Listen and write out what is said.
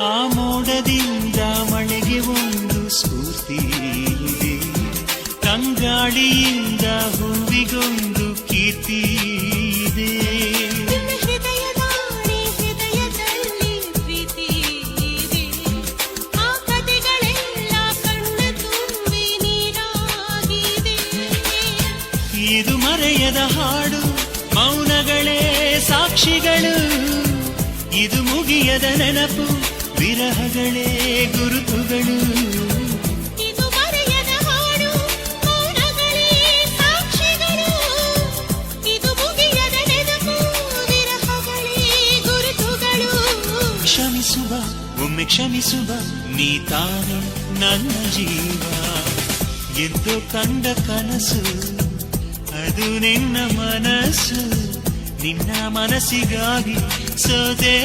ಆ ಮೋಡದಿಂದ ಮಳೆಗೆ ಒಂದು ಸ್ಫೂರ್ತಿ ಇದೆ, ತಂಗಾಳಿಯಿಂದ ಹೂವಿಗೊಂದು ಕೀರ್ತಿ ಇದೆ. ಹೃದಯದಲ್ಲಿ ಪ್ರೀತಿ ಇದೆ, ಆ ಕಥೆಗಳೆಲ್ಲ ಕಣ್ಣ ತುಂಬಿ ನೀರಾಗಿದೆ. ಇದು ಮರೆಯದ ಹಾಡು, ಮೌನಗಳೇ ಸಾಕ್ಷಿಗಳು. ಇದು ಮುಗಿಯದ ನೆನಪು, ವಿರಹಗಳೇ ಗುರುತುಗಳು. ಇದು ಮರೆಯದ ಹಾಡು, ಮೌನಗಳೇ ಸಾಕ್ಷಿಗಳು. ಇದು ಮುಗಿಯದ ನೆನಪು, ವಿರಹಗಳೇ ಗುರುತುಗಳು. ಕ್ಷಮಿಸುವ, ಒಮ್ಮೆ ಕ್ಷಮಿಸುವ, ನೀ ತಾನೆ ನನ್ನ ಜೀವ. ಎಂದೋ ಕಂಡ ಕನಸು, ಅದು ನಿನ್ನ ಮನಸ್ಸು. ನಿನ್ನ ಮನಸ್ಸಿಗಾಗಿ ಸೋತೆ.